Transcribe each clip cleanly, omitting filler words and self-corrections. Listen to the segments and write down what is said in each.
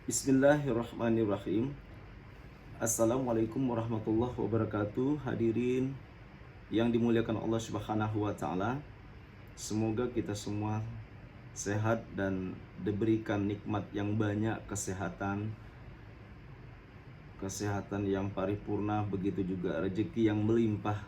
Bismillahirrahmanirrahim. Assalamualaikum warahmatullahi wabarakatuh. Hadirin yang dimuliakan Allah Subhanahu wa taala. Semoga kita semua sehat dan diberikan nikmat yang banyak, kesehatan yang paripurna, begitu juga rezeki yang melimpah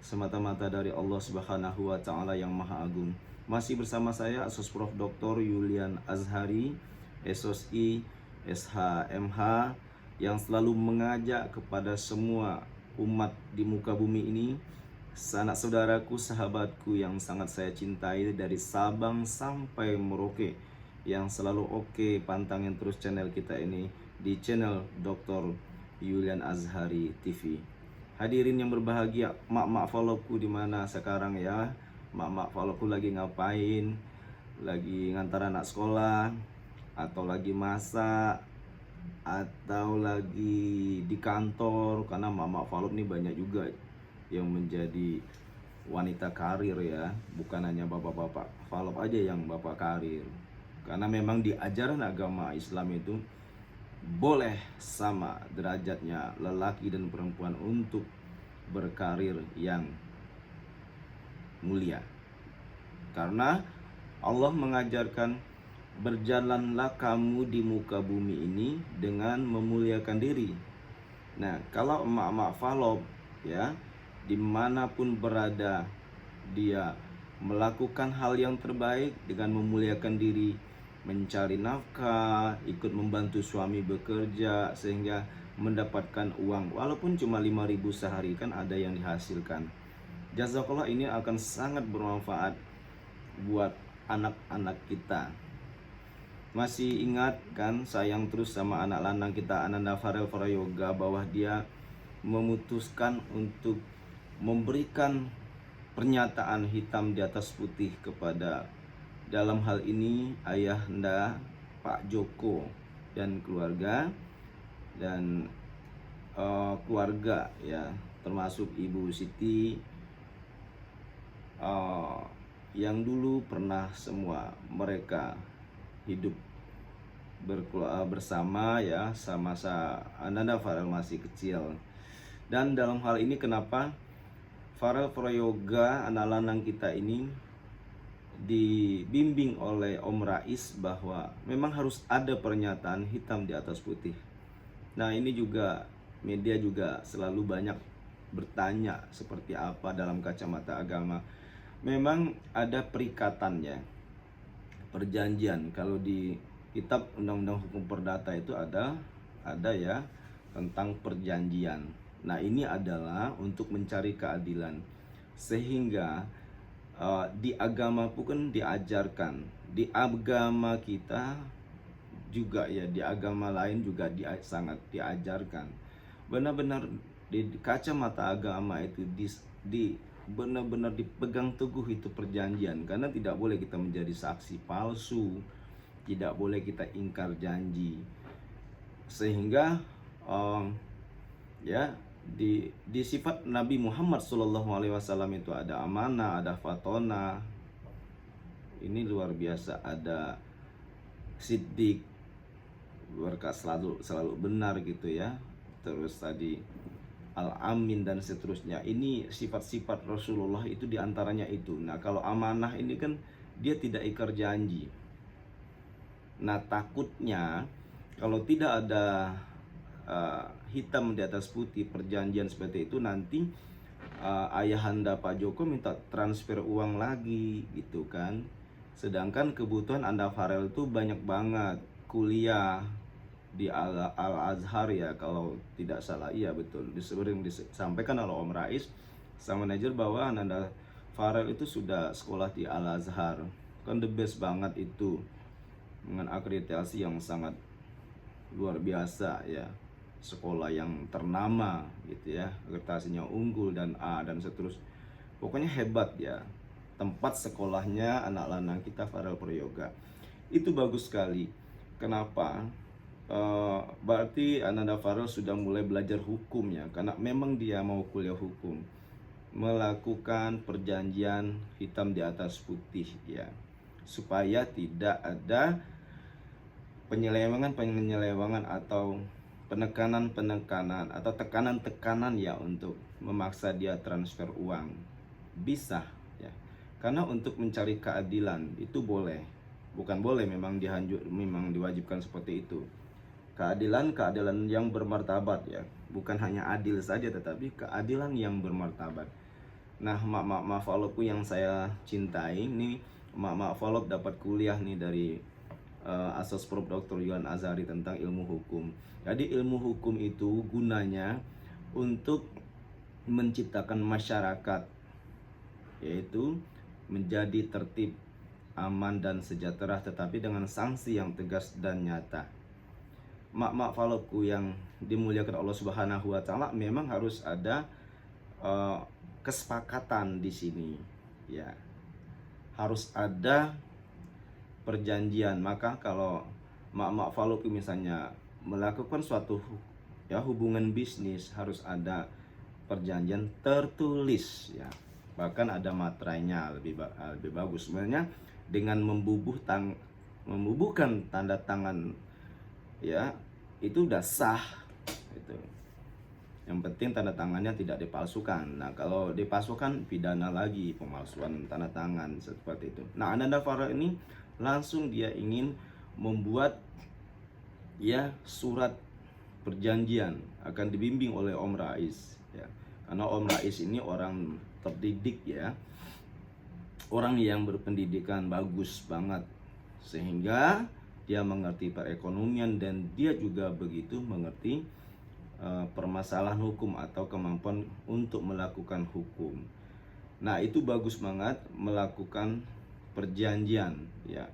semata-mata dari Allah Subhanahu wa taala yang Maha Agung. Masih bersama saya Asos Prof Dr. Yulian Azhari, SOSI, SHMH, yang selalu mengajak kepada semua umat di muka bumi ini, sanak saudaraku, sahabatku yang sangat saya cintai dari Sabang sampai Merauke, yang selalu pantangin terus channel kita ini di channel Dr. Yulian Azhari TV. Hadirin yang berbahagia, mak-mak followku di mana sekarang ya? Mak-mak followku lagi ngapain? Lagi ngantar anak sekolah, atau lagi masak, atau lagi di kantor? Karena mak-mak follow ini banyak juga yang menjadi wanita karir ya, bukan hanya bapak-bapak follow aja yang bapak karir. Karena memang di ajaran agama Islam itu boleh sama derajatnya lelaki dan perempuan untuk berkarir yang mulia. Karena Allah mengajarkan, berjalanlah kamu di muka bumi ini dengan memuliakan diri. Nah, kalau emak-emak falop ya, dimanapun berada, dia melakukan hal yang terbaik dengan memuliakan diri, mencari nafkah, ikut membantu suami bekerja sehingga mendapatkan uang walaupun cuma 5.000 sehari, kan ada yang dihasilkan. Jazakallah, ini akan sangat bermanfaat buat anak-anak kita. Masih ingat kan, sayang terus sama anak lanang kita, Ananda Farel Prayoga, bahwa dia memutuskan untuk memberikan pernyataan hitam di atas putih kepada, dalam hal ini, ayahanda Pak Joko dan keluarga, dan keluarga ya, termasuk Ibu Siti, yang dulu pernah semua mereka hidup bersama ya, sama-sama Ananda Farel masih kecil. Dan dalam hal ini, kenapa Farel Prayoga, anak lanang kita ini, dibimbing oleh Om Rais bahwa memang harus ada pernyataan hitam di atas putih. Nah, ini juga media juga selalu banyak bertanya seperti apa dalam kacamata agama. Memang ada perikatannya, perjanjian. Kalau di kitab Undang-Undang Hukum Perdata itu ada ya tentang perjanjian. Nah, ini adalah untuk mencari keadilan, sehingga di agama pun diajarkan, di agama kita juga ya, di agama lain juga sangat diajarkan. Benar-benar di kacamata agama itu benar-benar dipegang teguh itu perjanjian, karena tidak boleh kita menjadi saksi palsu, tidak boleh kita ingkar janji, sehingga ya di sifat Nabi Muhammad SAW itu ada amanah, ada fatona, ini luar biasa, ada siddiq, berkat selalu benar gitu ya, terus tadi al-amin dan seterusnya. Ini sifat-sifat Rasulullah itu diantaranya itu. Nah, kalau amanah ini kan dia tidak ingkar janji. Nah, takutnya kalau tidak ada hitam di atas putih perjanjian seperti itu, nanti ayahanda Pak Joko minta transfer uang lagi gitu kan. Sedangkan kebutuhan Anda Farel itu banyak banget, kuliah di Al-Azhar ya, kalau tidak salah. Iya betul, sering disampaikan oleh Om Rais sama manajer bahwa Ananda Farel itu sudah sekolah di Al-Azhar, kan the best banget itu, dengan akreditasi yang sangat luar biasa ya, sekolah yang ternama gitu ya, akreditasinya unggul dan A dan seterusnya. Pokoknya hebat ya tempat sekolahnya anak lanang kita Farel Prayoga. Itu bagus sekali. Kenapa? Berarti Ananda Farel sudah mulai belajar hukum ya, karena memang dia mau kuliah hukum, melakukan perjanjian hitam di atas putih ya, supaya tidak ada penyelewengan atau penekanan atau tekanan ya untuk memaksa dia transfer uang. Bisa ya. Karena untuk mencari keadilan itu boleh. Bukan boleh, memang diwajibkan seperti itu. Keadilan yang bermartabat ya. Bukan hanya adil saja, tetapi keadilan yang bermartabat. Nah, mak Falopku yang saya cintai ini, mak Falop dapat kuliah nih dari Asas Prof. Dr. Yohan Azhari tentang ilmu hukum. Jadi ilmu hukum itu gunanya untuk menciptakan masyarakat, yaitu menjadi tertib, aman dan sejahtera, tetapi dengan sanksi yang tegas dan nyata. Mak Falopku yang dimuliakan Allah Subhanahu wa taala, memang harus ada kesepakatan di sini ya. Harus ada perjanjian. Maka kalau mak Falopku misalnya melakukan suatu ya hubungan bisnis, harus ada perjanjian tertulis ya. Bahkan ada materainya, lebih bagus sebenarnya, dengan membubuhkan tanda tangan ya, itu udah sah itu. Yang penting tanda tangannya tidak dipalsukan. Nah, kalau dipalsukan pidana lagi, pemalsuan tanda tangan seperti itu. Nah, Ananda Farel ini langsung dia ingin membuat ya surat perjanjian, akan dibimbing oleh Om Rais ya. Karena Om Rais ini orang terdidik ya, orang yang berpendidikan bagus banget, sehingga dia mengerti perekonomian dan dia juga begitu mengerti permasalahan hukum atau kemampuan untuk melakukan hukum. Nah, itu bagus banget melakukan perjanjian ya.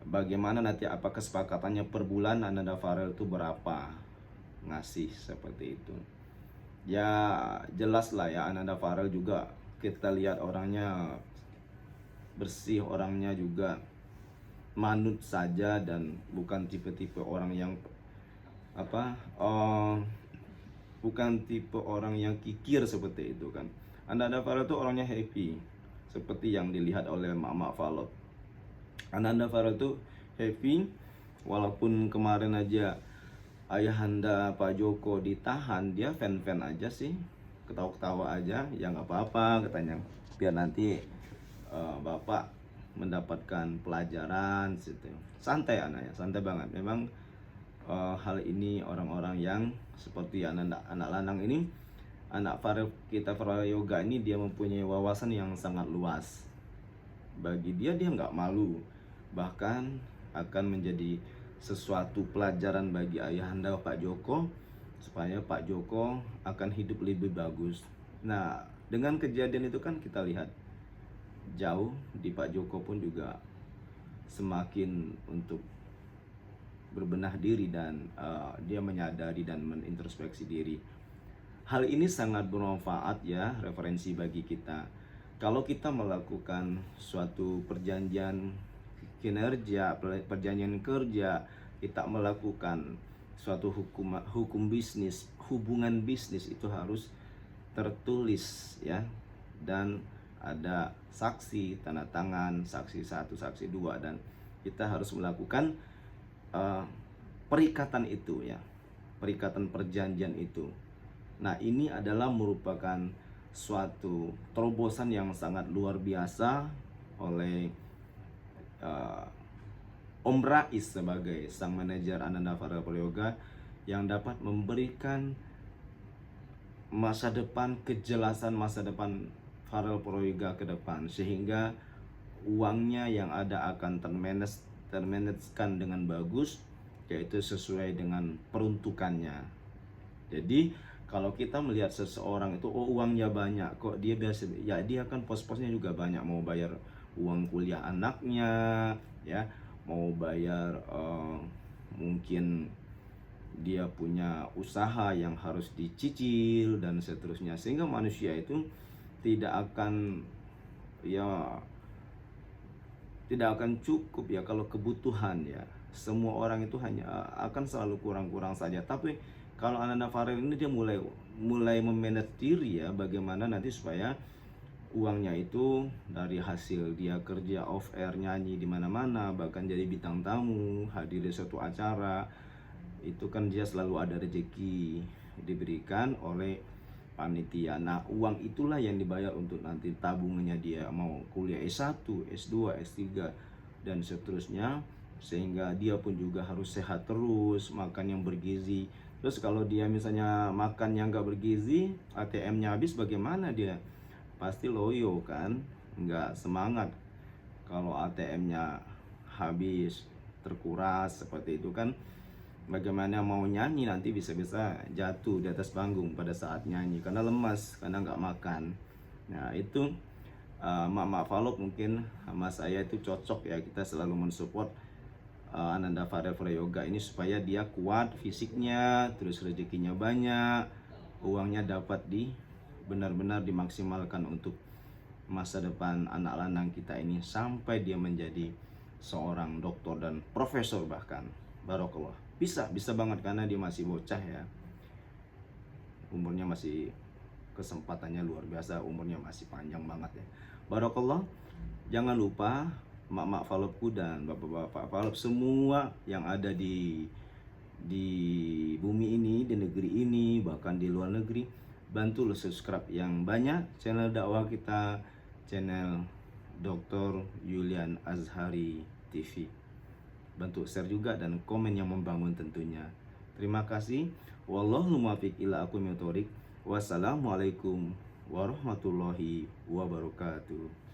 Bagaimana nanti, apa kesepakatannya per bulan Ananda Farel itu berapa ngasih seperti itu. Ya jelas lah ya, Ananda Farel juga kita lihat orangnya bersih, orangnya juga manut saja, dan bukan tipe-tipe orang yang bukan tipe orang yang kikir seperti itu kan. Ananda Farel itu orangnya happy, seperti yang dilihat oleh Mak Falop. Ananda Farel itu happy, walaupun kemarin aja ayahanda Pak Joko ditahan, dia fan-fan aja sih, ketawa-ketawa aja, ya nggak apa-apa katanya, biar nanti Bapak mendapatkan pelajaran situ. Santai anaknya, santai banget. Memang hal ini orang-orang yang seperti anak lanang ini, anak Farel kita Prayoga ini, dia mempunyai wawasan yang sangat luas. Bagi dia nggak malu, bahkan akan menjadi sesuatu pelajaran bagi ayahanda Pak Joko, supaya Pak Joko akan hidup lebih bagus. Nah, dengan kejadian itu kan kita lihat jauh di Pak Joko pun juga semakin untuk berbenah diri, dan dia menyadari dan menintrospeksi diri. Hal ini sangat bermanfaat ya, referensi bagi kita. Kalau kita melakukan suatu perjanjian kinerja, perjanjian kerja, kita melakukan suatu hukum bisnis, hubungan bisnis, itu harus tertulis ya, dan ada saksi, tanda tangan, saksi 1, saksi 2, dan kita harus melakukan perikatan itu ya, perikatan perjanjian itu. Nah, ini adalah merupakan suatu terobosan yang sangat luar biasa oleh Om Rais sebagai sang manajer Ananda Farel Prayoga, yang dapat memberikan masa depan, kejelasan masa depan Farel Prayoga ke depan, sehingga uangnya yang ada akan termanajekan dengan bagus, yaitu sesuai dengan peruntukannya. Jadi kalau kita melihat seseorang itu, oh uangnya banyak, kok dia biasa, ya dia kan pos-posnya juga banyak, mau bayar uang kuliah anaknya ya, mau bayar mungkin dia punya usaha yang harus dicicil dan seterusnya, sehingga manusia itu tidak akan cukup ya kalau kebutuhan ya. Semua orang itu hanya akan selalu kurang-kurang saja. Tapi kalau Ananda Farel ini, dia mulai memanage diri ya, bagaimana nanti supaya uangnya itu dari hasil dia kerja off air, nyanyi di mana-mana, bahkan jadi bintang tamu, hadir di suatu acara. Itu kan dia selalu ada rezeki diberikan oleh panitia. Nah, uang itulah yang dibayar untuk nanti tabungannya dia mau kuliah S1, S2, S3 dan seterusnya, sehingga dia pun juga harus sehat terus, makan yang bergizi. Terus kalau dia misalnya makan yang gak bergizi, ATM-nya habis, bagaimana dia? Pasti loyo kan, nggak semangat. Kalau ATM-nya habis, terkuras seperti itu kan, bagaimana mau nyanyi, nanti bisa-bisa jatuh di atas panggung pada saat nyanyi karena lemas, karena nggak makan. Nah itu mak-mak Falok mungkin sama saya itu cocok ya, kita selalu mensupport Ananda Forever Yoga ini supaya dia kuat fisiknya, terus rezekinya banyak, uangnya dapat benar-benar dimaksimalkan untuk masa depan anak lanang kita ini sampai dia menjadi seorang doktor dan profesor bahkan. Barokallah. Bisa banget karena dia masih bocah ya. Umurnya masih, kesempatannya luar biasa, umurnya masih panjang banget ya. Barokallah. Jangan lupa mak-mak Falopku dan bapak-bapak Falop semua yang ada di bumi ini, di negeri ini, bahkan di luar negeri, bantu subscribe yang banyak channel dakwah kita, channel Dr. Yulian Azhari TV. Bantu share juga dan komen yang membangun tentunya. Terima kasih. Wallahul muwaffiq ila aqwamit thoriq. Wassalamualaikum warahmatullahi wabarakatuh.